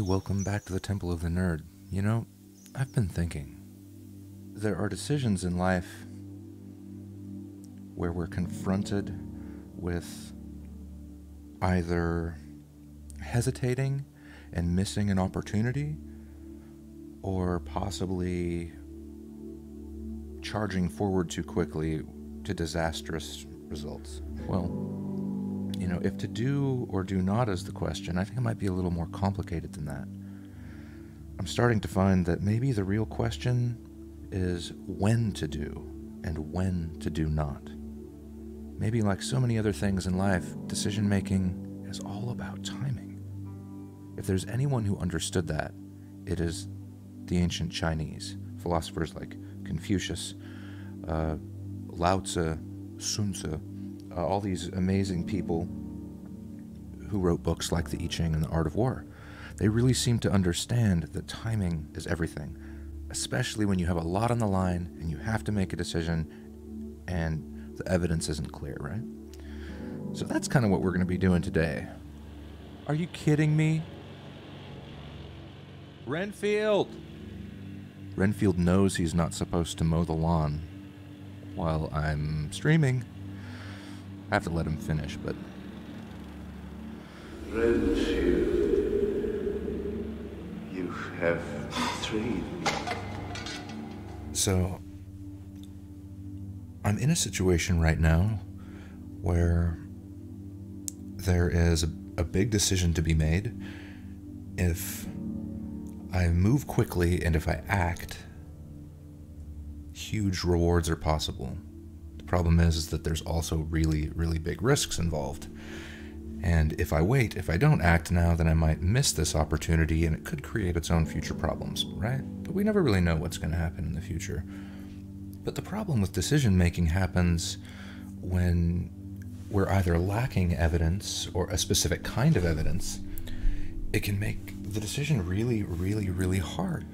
welcome back to the Temple of the Nerd. You know, I've been thinking. There are decisions in life where we're confronted with either hesitating and missing an opportunity, or possibly charging forward too quickly to disastrous results. Well, you know, if to do or do not is the question, I think it might be a little more complicated than that. I'm starting to find that maybe the real question is when to do and when to do not. Maybe like so many other things in life, decision-making is all about timing. If there's anyone who understood that, it is the ancient Chinese, philosophers like Confucius, Lao Tzu, Sun Tzu, all these amazing people who wrote books like the I-Ching and the Art of War. They really seem to understand that timing is everything, especially when you have a lot on the line and you have to make a decision and the evidence isn't clear, right? So that's kind of what we're going to be doing today. Are you kidding me? Renfield! Renfield knows he's not supposed to mow the lawn while I'm streaming. I have to let him finish, but... Renfield, you have betrayed me. So, I'm in a situation right now where there is a big decision to be made. If I move quickly and if I act, huge rewards are possible. The problem is that there's also really, really big risks involved. And if I wait, if I don't act now, then I might miss this opportunity and it could create its own future problems, right? But we never really know what's going to happen in the future. But the problem with decision making happens when we're either lacking evidence or a specific kind of evidence. It can make the decision really, really, really hard.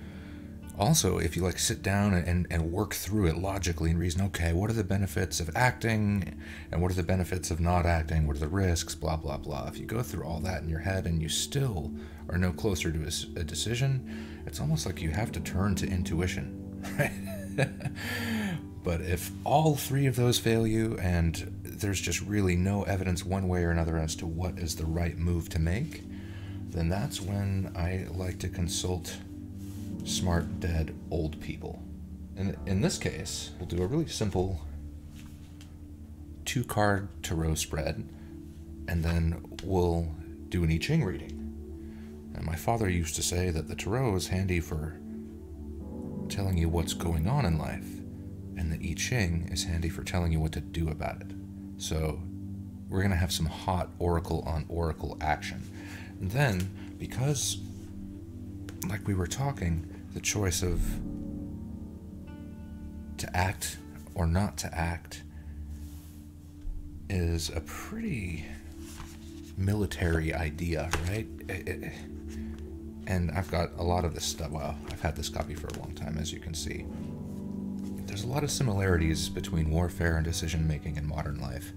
Also, if you sit down and work through it logically and reason, okay, what are the benefits of acting and what are the benefits of not acting? What are the risks? Blah, blah, blah. If you go through all that in your head and you still are no closer to a decision, it's almost like you have to turn to intuition, right? But if all three of those fail you and there's just really no evidence one way or another as to what is the right move to make, then that's when I like to consult smart, dead, old people. And in this case, we'll do a really simple 2-card tarot spread, and then we'll do an I-Ching reading. And my father used to say that the tarot is handy for telling you what's going on in life, and the I-Ching is handy for telling you what to do about it. So we're going to have some hot oracle on oracle action. And then, because, like we were talking, the choice of to act or not to act is a pretty military idea, right? And I've got a lot of this stuff. Well, I've had this copy for a long time, as you can see. There's a lot of similarities between warfare and decision-making in modern life,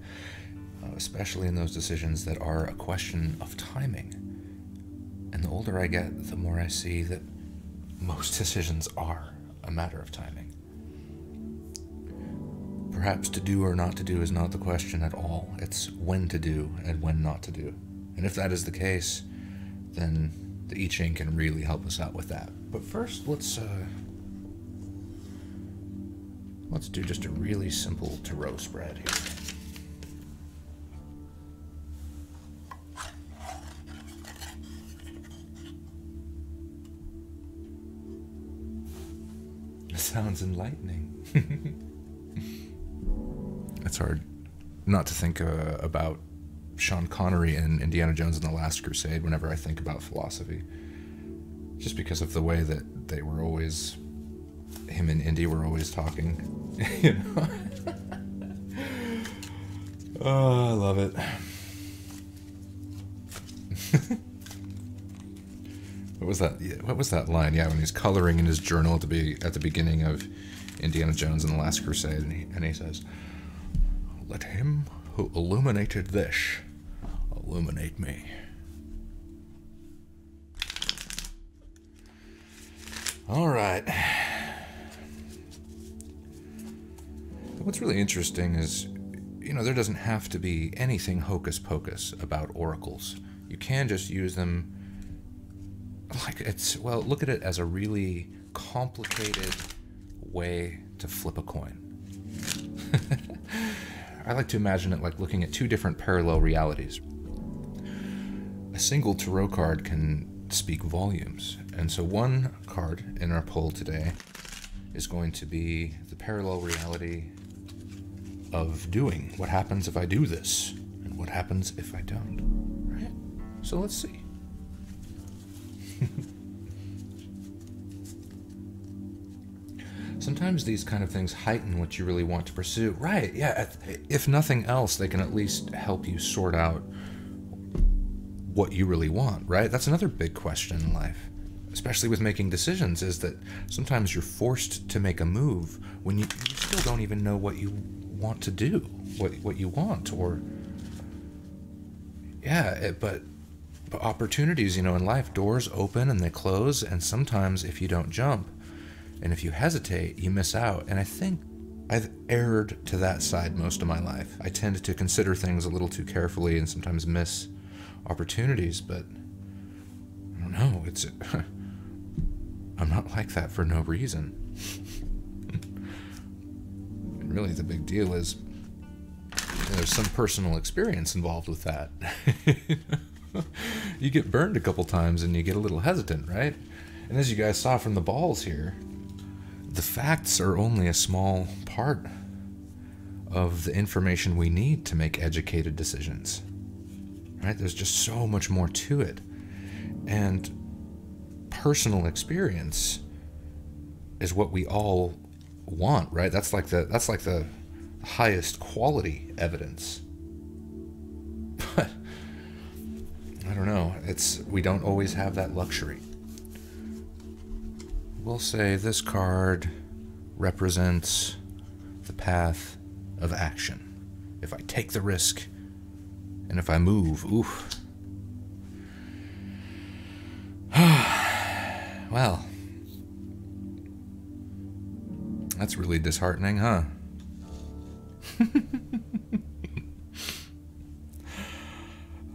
especially in those decisions that are a question of timing. And the older I get, the more I see that most decisions are a matter of timing. Perhaps to do or not to do is not the question at all. It's when to do and when not to do. And if that is the case, then the I-Ching can really help us out with that. But first, let's do just a really simple tarot spread here. Sounds enlightening. It's hard not to think about Sean Connery in Indiana Jones and the Last Crusade whenever I think about philosophy. Just because of the way that they were always, him and Indy were always talking. You know? Oh, I love it. What was that line? Yeah, when he's coloring in his journal at the beginning of Indiana Jones and the Last Crusade, and he says, "Let him who illuminated this illuminate me." All right. What's really interesting is, there doesn't have to be anything hocus pocus about oracles. You can just use them look at it as a really complicated way to flip a coin. I like to imagine it like looking at two different parallel realities. A single tarot card can speak volumes, and so one card in our pull today is going to be the parallel reality of doing. What happens if I do this? And what happens if I don't? Right? So let's see. Sometimes these kind of things heighten what you really want to pursue. Right, yeah. If nothing else, they can at least help you sort out what you really want, right? That's another big question in life, especially with making decisions, is that sometimes you're forced to make a move when you still don't even know what you want to do, what you want, or... Yeah, but opportunities, in life, doors open and they close, and sometimes if you don't jump, and if you hesitate, you miss out. And I think I've erred to that side most of my life. I tend to consider things a little too carefully and sometimes miss opportunities, but I don't know, I'm not like that for no reason. And really the big deal is there's some personal experience involved with that. You get burned a couple times and you get a little hesitant, right? And as you guys saw from the balls here, the facts are only a small part of the information we need to make educated decisions, right? There's just so much more to it. And personal experience is what we all want, right? That's like the highest quality evidence. But I don't know, we don't always have that luxury. We'll say this card represents the path of action. If I take the risk, and if I move, oof. Well, that's really disheartening, huh?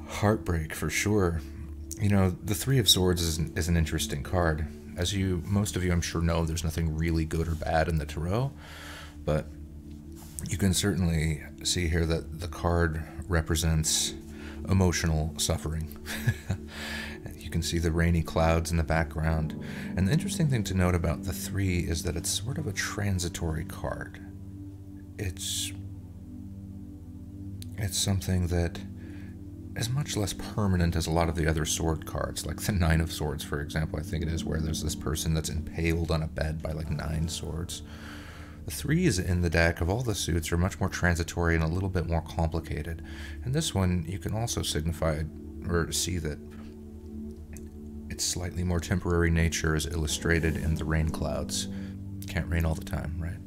Heartbreak, for sure. The Three of Swords is an interesting card. As most of you, I'm sure, know, there's nothing really good or bad in the tarot, but you can certainly see here that the card represents emotional suffering. You can see the rainy clouds in the background. And the interesting thing to note about the Three is that it's sort of a transitory card. It's something that is much less permanent as a lot of the other sword cards, like the Nine of Swords, for example. I think it is, where there's this person that's impaled on a bed by like 9 swords. The threes in the deck of all the suits are much more transitory and a little bit more complicated. And this one, you can also signify or see that its slightly more temporary nature is illustrated in the rain clouds. Can't rain all the time, right?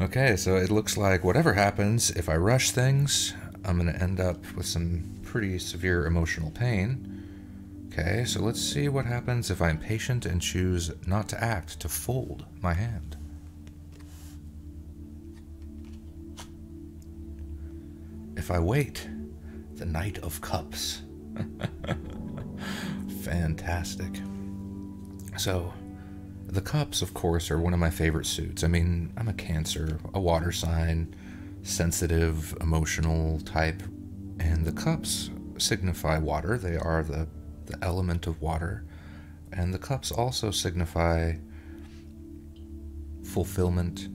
Okay, so it looks like whatever happens, if I rush things, I'm going to end up with some pretty severe emotional pain. Okay, so let's see what happens if I'm patient and choose not to act, to fold my hand. If I wait, the Knight of Cups. Fantastic. So, the Cups, of course, are one of my favorite suits. I mean, I'm a Cancer, a water sign, sensitive, emotional type, and the cups signify water. They are the element of water, and the cups also signify fulfillment,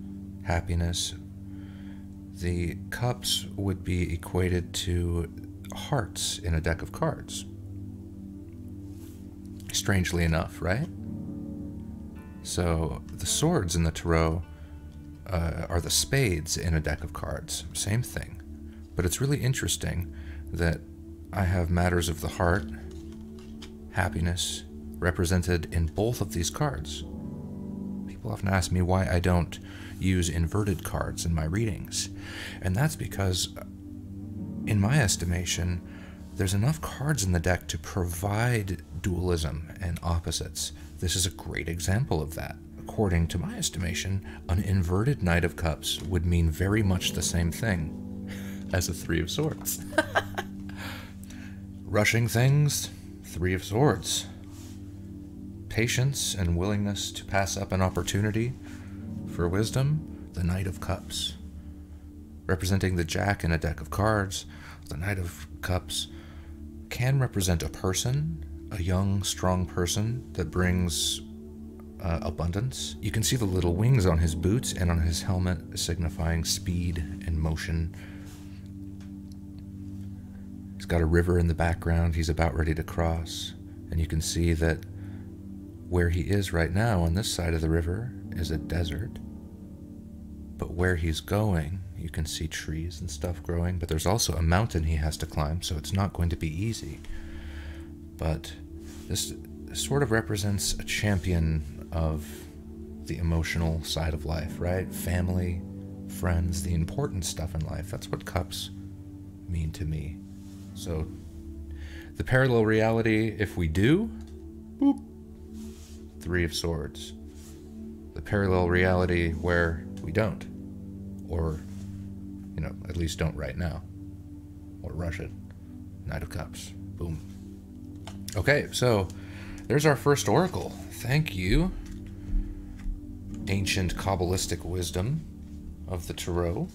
happiness. The cups would be equated to hearts in a deck of cards. Strangely enough, right? So the swords in the tarot are the spades in a deck of cards. Same thing. But it's really interesting that I have matters of the heart, happiness, represented in both of these cards. People often ask me why I don't use inverted cards in my readings. And that's because, in my estimation, there's enough cards in the deck to provide dualism and opposites, This is a great example of that. According to my estimation, an inverted Knight of Cups would mean very much the same thing as a Three of Swords. Rushing things, Three of Swords. Patience and willingness to pass up an opportunity for wisdom, the Knight of Cups. Representing the Jack in a deck of cards, the Knight of Cups can represent a person, a young, strong person that brings abundance. You can see the little wings on his boots and on his helmet, signifying speed and motion. He's got a river in the background he's about ready to cross, and you can see that where he is right now on this side of the river is a desert. But where he's going, you can see trees and stuff growing, but there's also a mountain he has to climb, so it's not going to be easy. But this sort of represents a champion of the emotional side of life, right? Family, friends, the important stuff in life. That's what cups mean to me. So the parallel reality, if we do, boop, Three of Swords. The parallel reality where we don't, or, you know, at least don't right now, or rush it, Knight of Cups. Boom. Okay, so there's our first oracle. Thank you, ancient Kabbalistic wisdom of the Tarot.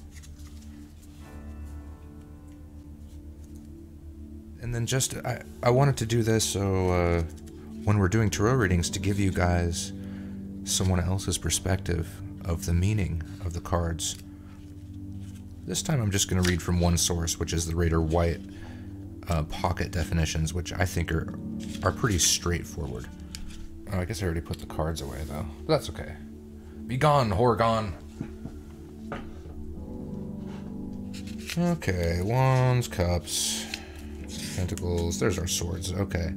And then just, I wanted to do this so when we're doing tarot readings, to give you guys someone else's perspective of the meaning of the cards. This time I'm just going to read from one source, which is the Rider White pocket definitions, which I think are pretty straightforward. Oh, I guess I already put the cards away, though. But that's okay. Be gone, Horgon! Okay, Wands, Cups, Pentacles, there's our swords, okay.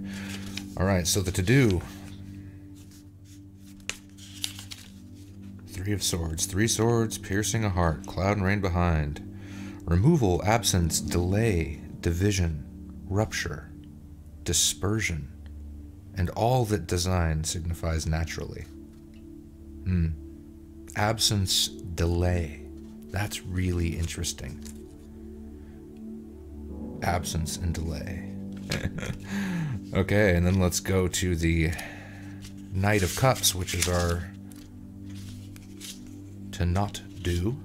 Alright, so the to-do. Three of Swords. Three swords, piercing a heart, cloud and rain behind. Removal, absence, delay, division, rupture, dispersion, and all that design signifies naturally. Absence, delay. That's really interesting. Absence and delay. Okay, and then let's go to the Knight of Cups, which is our to not do.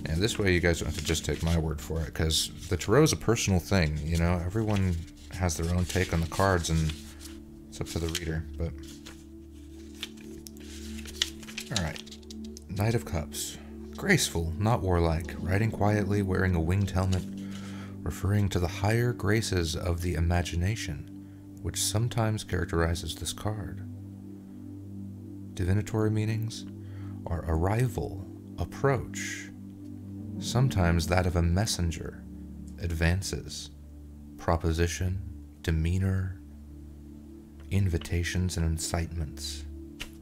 And this way you guys don't have to just take my word for it, because the tarot is a personal thing, you know? Everyone has their own take on the cards, and it's up to the reader, but... Alright. Knight of Cups. Graceful, not warlike, riding quietly, wearing a winged helmet, referring to the higher graces of the imagination, which sometimes characterizes this card. Divinatory meanings are arrival, approach, sometimes that of a messenger, advances, proposition, demeanor, invitations and incitements.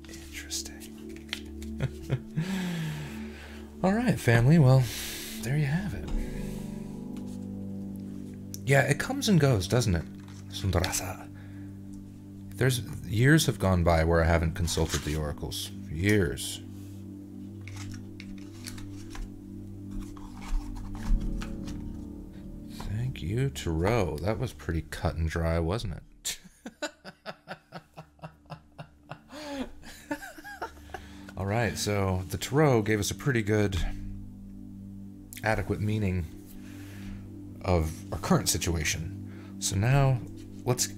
Interesting. Alright, family, well, there you have it. Yeah, it comes and goes, doesn't it? Sundarasa. There's years have gone by where I haven't consulted the oracles. Years. Thank you, Tarot. That was pretty cut and dry, wasn't it? Alright, so the Tarot gave us a pretty good, adequate meaning of our current situation. So now, let's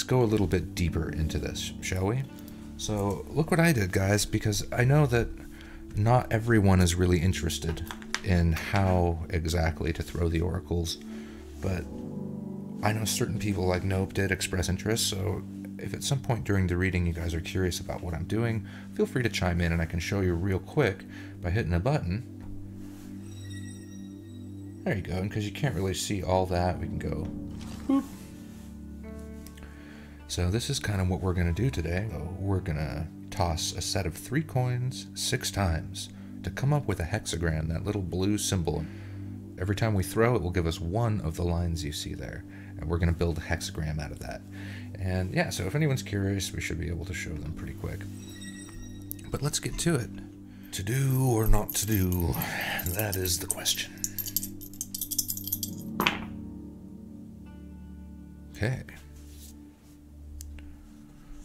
go a little bit deeper into this, shall we? So, look what I did, guys, because I know that not everyone is really interested in how exactly to throw the oracles, but I know certain people like Nope did express interest, so if at some point during the reading you guys are curious about what I'm doing, feel free to chime in and I can show you real quick by hitting a button. There you go, and because you can't really see all that, we can go whoop. So this is kind of what we're going to do today. So we're going to toss a set of 3 coins 6 times to come up with a hexagram, that little blue symbol. Every time we throw, it will give us one of the lines you see there. And we're going to build a hexagram out of that. And yeah, so if anyone's curious, we should be able to show them pretty quick. But let's get to it. To do or not to do, that is the question. Okay.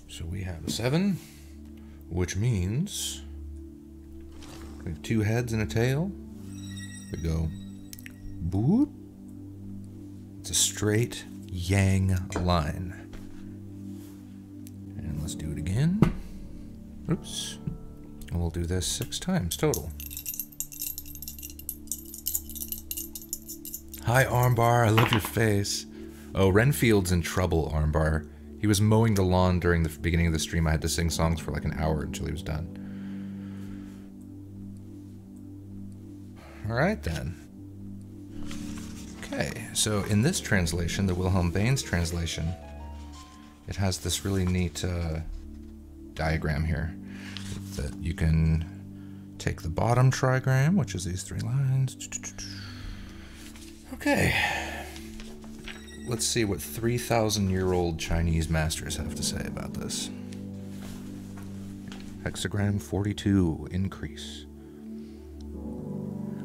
So we have a 7, which means we have 2 heads and a tail. We go boop. It's a straight yang line. And let's do it again. Oops. And we'll do this 6 times total. Hi, Armbar. I love your face. Oh, Renfield's in trouble, Armbar. He was mowing the lawn during the beginning of the stream. I had to sing songs for like an hour until he was done. Alright then. Okay, so in this translation, the Wilhelm Baines translation, it has this really neat diagram here that you can take the bottom trigram, which is these 3 lines. Okay. Let's see what 3,000-year-old Chinese masters have to say about this. Hexagram 42, increase.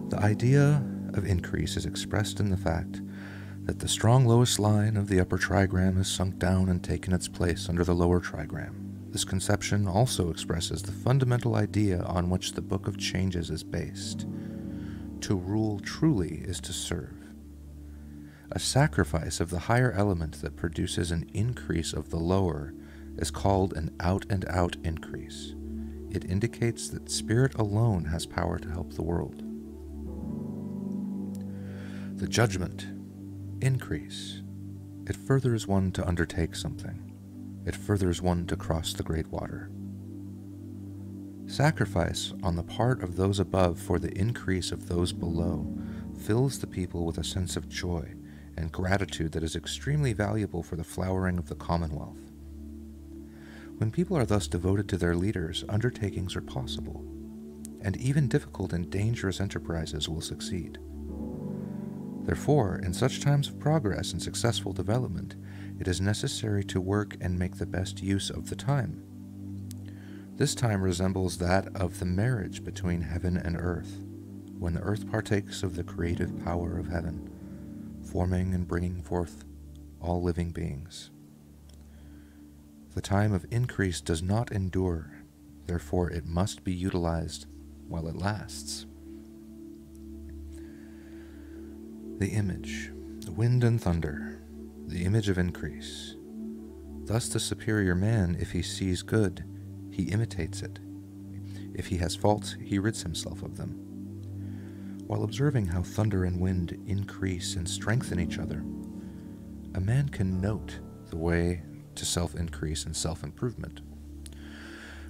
The idea of increase is expressed in the fact that the strong lowest line of the upper trigram has sunk down and taken its place under the lower trigram. This conception also expresses the fundamental idea on which the Book of Changes is based. To rule truly is to serve. A sacrifice of the higher element that produces an increase of the lower is called an out-and-out increase. It indicates that spirit alone has power to help the world. The judgment, increase. It furthers one to undertake something. It furthers one to cross the great water. Sacrifice on the part of those above for the increase of those below fills the people with a sense of joy and gratitude that is extremely valuable for the flowering of the Commonwealth. When people are thus devoted to their leaders, undertakings are possible, and even difficult and dangerous enterprises will succeed. Therefore, in such times of progress and successful development, it is necessary to work and make the best use of the time. This time resembles that of the marriage between heaven and earth, when the earth partakes of the creative power of heaven, forming and bringing forth all living beings. The time of increase does not endure, therefore it must be utilized while it lasts. The image, the wind and thunder, the image of increase. Thus the superior man, if he sees good, he imitates it. If he has faults, he rids himself of them. While observing how thunder and wind increase and strengthen each other, a man can note the way to self-increase and self-improvement.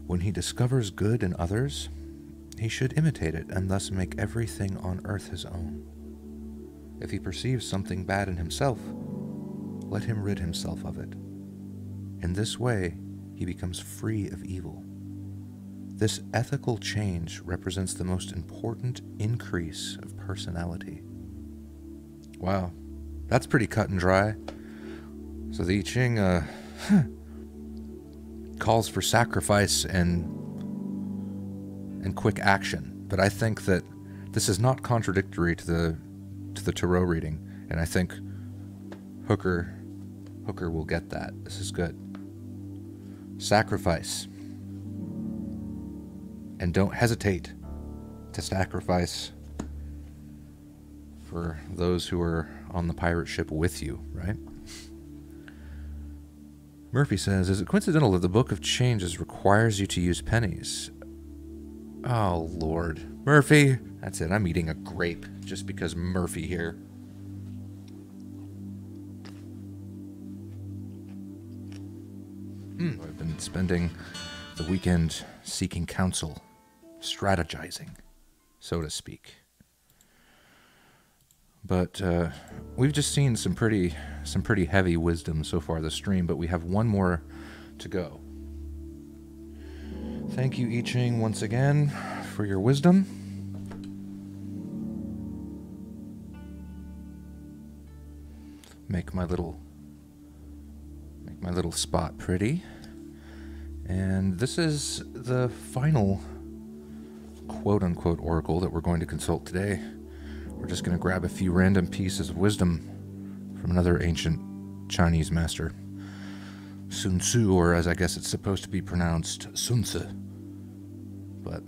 When he discovers good in others, he should imitate it and thus make everything on earth his own. If he perceives something bad in himself, let him rid himself of it. In this way, he becomes free of evil. This ethical change represents the most important increase of personality. Wow, that's pretty cut and dry. So the I-Ching calls for sacrifice and quick action, but I think that this is not contradictory to the tarot reading, and I think Hooker will get that. This is good. Sacrifice. And don't hesitate to sacrifice for those who are on the pirate ship with you, right? Murphy says, is it coincidental that the Book of Changes requires you to use pennies? Oh, Lord. Murphy! That's it, I'm eating a grape just because Murphy here. I've been spending the weekend seeking counsel, strategizing, so to speak. But we've just seen some pretty heavy wisdom so far this stream, but we have one more to go. Thank you, I-Ching, once again for your wisdom. make my little spot pretty. And this is the final quote-unquote oracle that we're going to consult today. We're just going to grab a few random pieces of wisdom from another ancient Chinese master, Sun Tzu, or as I guess it's supposed to be pronounced, Sun Tzu. But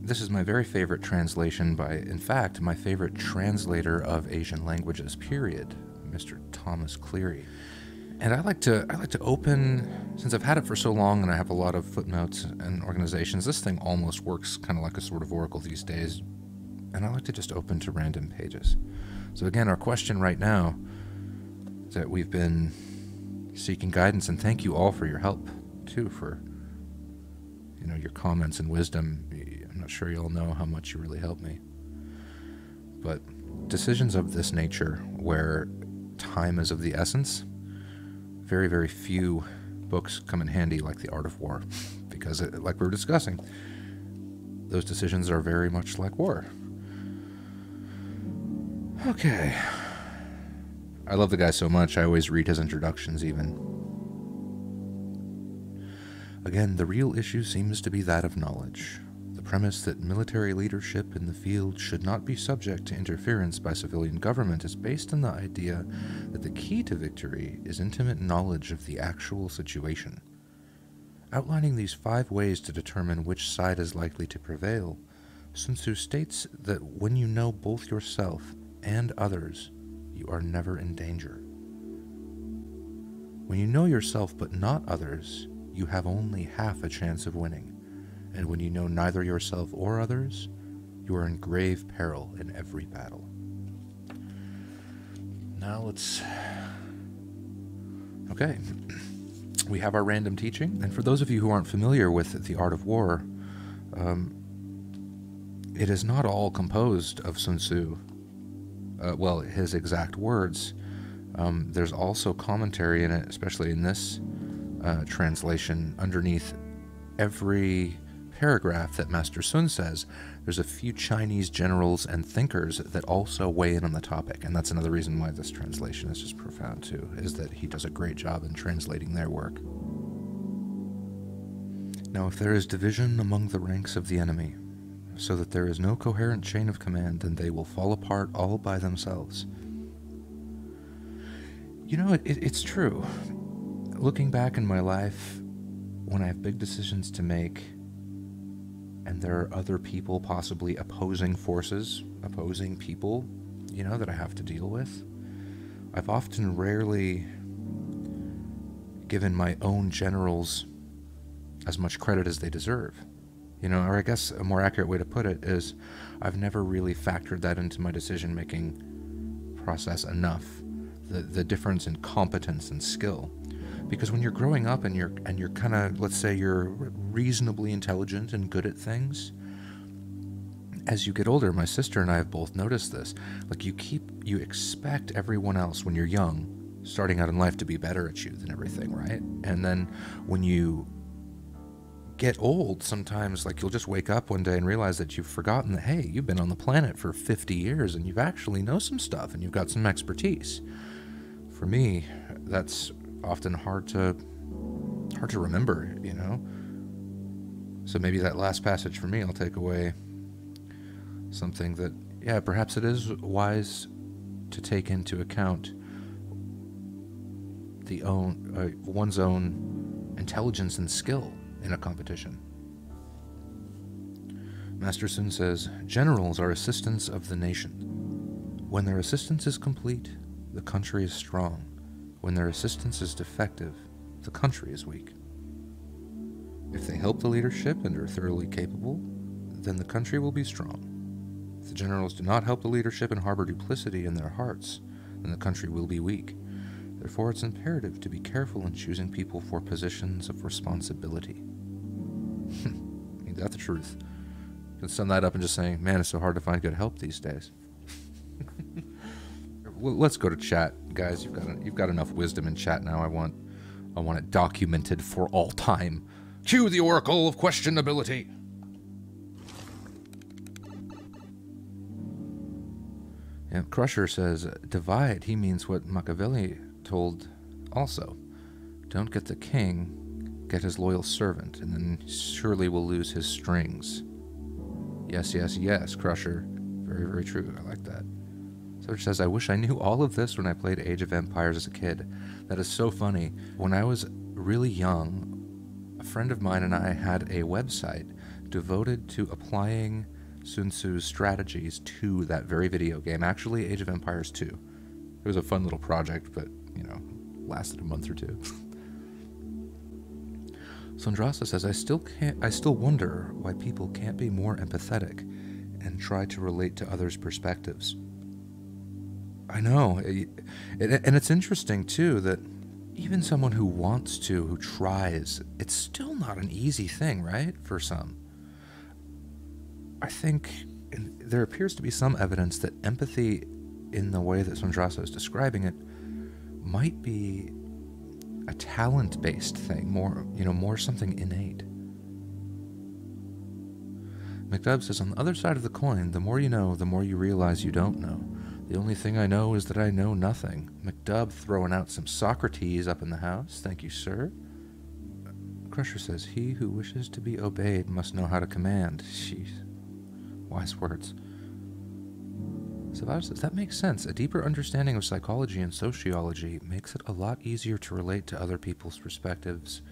this is my very favorite translation by, in fact, my favorite translator of Asian languages, period, Mr. Thomas Cleary. And I like to open, since I've had it for so long and I have a lot of footnotes and organizations, this thing almost works kind of like a sort of oracle these days, and I like to just open to random pages. So again, our question right now is that we've been seeking guidance, and thank you all for your help, too, for, you know, your comments and wisdom. I'm not sure you all know how much you really helped me. But decisions of this nature, where time is of the essence, very, very few books come in handy, like The Art of War, because, like we were discussing, those decisions are very much like war. Okay. I love the guy so much, I always read his introductions even. Again, the real issue seems to be that of knowledge. The premise that military leadership in the field should not be subject to interference by civilian government is based on the idea that the key to victory is intimate knowledge of the actual situation. Outlining these 5 ways to determine which side is likely to prevail, Sun Tzu states that when you know both yourself and others, you are never in danger. When you know yourself but not others, you have only half a chance of winning. And when you know neither yourself or others, you are in grave peril in every battle. Now let's... Okay. We have our random teaching, and for those of you who aren't familiar with The Art of War, it is not all composed of Sun Tzu. Well, his exact words. There's also commentary in it, especially in this translation. Underneath every paragraph that Master Sun says, there's a few Chinese generals and thinkers that also weigh in on the topic, and that's another reason why this translation is just profound too, is that he does a great job in translating their work. Now, if there is division among the ranks of the enemy, so that there is no coherent chain of command, then they will fall apart all by themselves. You know, it's true. Looking back in my life, when I have big decisions to make, and there are other people, possibly opposing forces, opposing people, you know, that I have to deal with, I've often rarely given my own generals as much credit as they deserve. You know, or I guess a more accurate way to put it is I've never really factored that into my decision-making process enough, the difference in competence and skill. Because when you're growing up and you're kind of, let's say you're reasonably intelligent and good at things, as you get older, my sister and I have both noticed this, like you expect everyone else when you're young, starting out in life, to be better at you than everything, right? And then when you get old, sometimes like you'll just wake up one day and realize that you've forgotten that, hey, you've been on the planet for 50 years and you've actually know some stuff and you've got some expertise. For me, that's often hard to remember, you know? So maybe that last passage for me, I'll take away something that, yeah, perhaps it is wise to take into account one's own intelligence and skill in a competition. Master Sun says, generals are assistants of the nation. When their assistance is complete, the country is strong. When their assistance is defective, the country is weak. If they help the leadership and are thoroughly capable, then the country will be strong. If the generals do not help the leadership and harbor duplicity in their hearts, then the country will be weak. Therefore, it's imperative to be careful in choosing people for positions of responsibility. Ain't that the truth? You can sum that up in just saying, man, it's so hard to find good help these days. Well, let's go to chat, guys. You've got enough wisdom in chat now. I want it documented for all time. Cue the Oracle of Questionability. And Crusher says, divide, he means what Machiavelli told also. Don't get the king, get his loyal servant, and then surely will lose his strings. Yes, yes, yes, Crusher. Very, very true. I like that. So it says, I wish I knew all of this when I played Age of Empires as a kid. That is so funny. When I was really young, a friend of mine and I had a website devoted to applying Sun Tzu's strategies to that very video game. Actually, Age of Empires 2. It was a fun little project, but, lasted a month or two. Sondrasa says, I still wonder why people can't be more empathetic and try to relate to others' perspectives. I know. And it's interesting, too, that even someone who wants to, who tries, it's still not an easy thing, right, for some. I think there appears to be some evidence that empathy, in the way that Sondrasa is describing it, might be a talent-based thing, more something innate. McDubb says, on the other side of the coin, the more you know, the more you realize you don't know. The only thing I know is that I know nothing. McDubb throwing out some Socrates up in the house. Thank you, sir. Crusher says, he who wishes to be obeyed must know how to command. Jeez. Wise words. Savage says, that makes sense. A deeper understanding of psychology and sociology makes it a lot easier to relate to other people's perspectives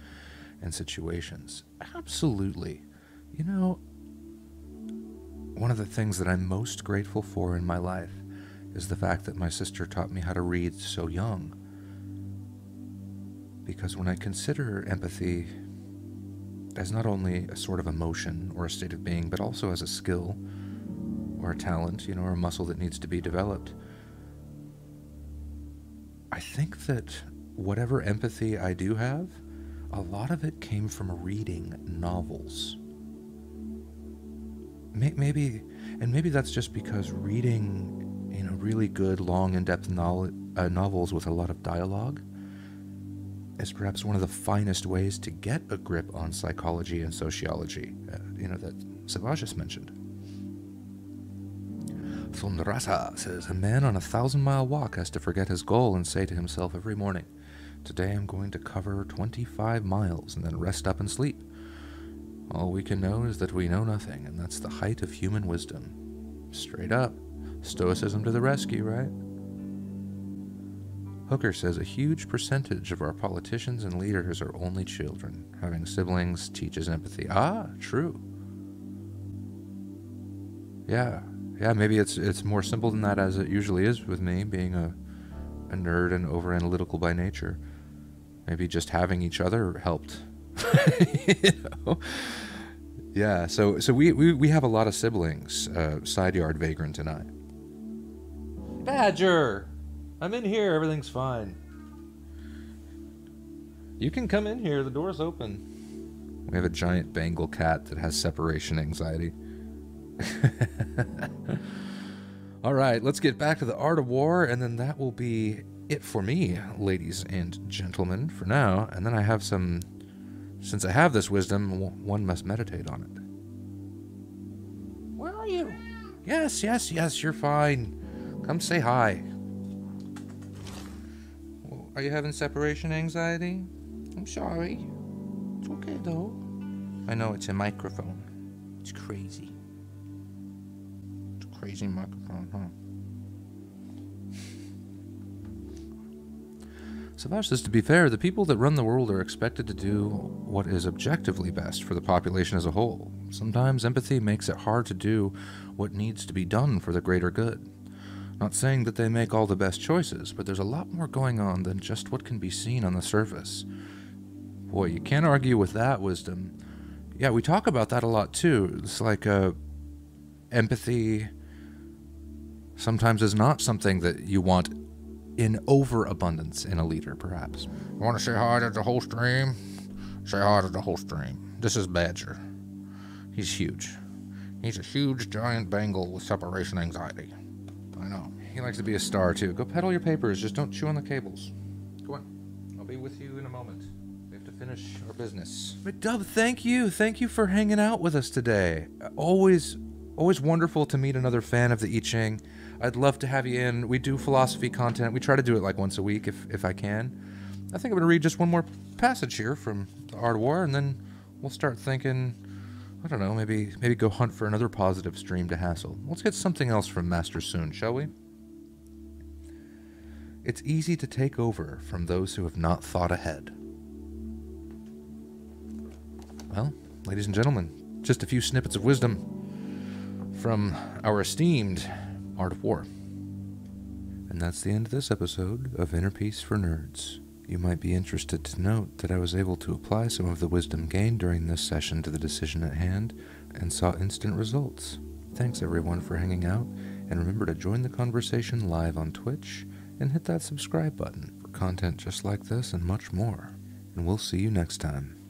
and situations. Absolutely. One of the things that I'm most grateful for in my life is the fact that my sister taught me how to read so young. Because when I consider empathy as not only a sort of emotion or a state of being, but also as a skill or a talent, or a muscle that needs to be developed, I think that whatever empathy I do have, a lot of it came from reading novels. Maybe that's just because reading, really good, long, in-depth novels with a lot of dialogue is perhaps one of the finest ways to get a grip on psychology and sociology, that Savage mentioned. Sondrasa says, a man on a 1,000-mile walk has to forget his goal and say to himself every morning, today I'm going to cover 25 miles and then rest up and sleep. All we can know is that we know nothing, and that's the height of human wisdom. Straight up. Stoicism to the rescue, right? Hooker says, a huge percentage of our politicians and leaders are only children. Having siblings teaches empathy. Ah, true. Yeah, maybe it's more simple than that, as it usually is with me, being a nerd and over-analytical by nature. Maybe just having each other helped. Yeah, so we have a lot of siblings, Side Yard Vagrant and I. Badger! I'm in here, everything's fine. You can come in here, the door's open. We have a giant Bengal cat that has separation anxiety. Alright, let's get back to the art of war, and then that will be it for me, ladies and gentlemen, for now. And then I have some... Since I have this wisdom, one must meditate on it. Where are you? Yes, you're fine. Come say hi. Are you having separation anxiety? I'm sorry. It's okay, though. I know it's a microphone. It's crazy. It's a crazy microphone, huh? Savage says, to be fair, the people that run the world are expected to do what is objectively best for the population as a whole. Sometimes empathy makes it hard to do what needs to be done for the greater good. Not saying that they make all the best choices, but there's a lot more going on than just what can be seen on the surface. Boy, you can't argue with that wisdom. Yeah, we talk about that a lot too. It's like empathy sometimes is not something that you want in overabundance in a leader, perhaps. You want to say hi to the whole stream? Say hi to the whole stream. This is Badger. He's huge. He's a huge, giant Bengal with separation anxiety. I know. He likes to be a star, too. Go peddle your papers. Just don't chew on the cables. Go on. I'll be with you in a moment. We have to finish our business. McDubb, thank you. Thank you for hanging out with us today. Always wonderful to meet another fan of the I-Ching. I'd love to have you in. We do philosophy content. We try to do it like once a week if I can. I think I'm going to read just one more passage here from The Art of War, and then we'll start thinking, I don't know, maybe go hunt for another positive stream to hassle. Let's get something else from Master Sun, shall we? It's easy to take over from those who have not thought ahead. Well, ladies and gentlemen, just a few snippets of wisdom from our esteemed Art of War. And that's the end of this episode of Inner Peace for Nerds. You might be interested to note that I was able to apply some of the wisdom gained during this session to the decision at hand and saw instant results. Thanks everyone for hanging out, and remember to join the conversation live on Twitch and hit that subscribe button for content just like this and much more. And we'll see you next time.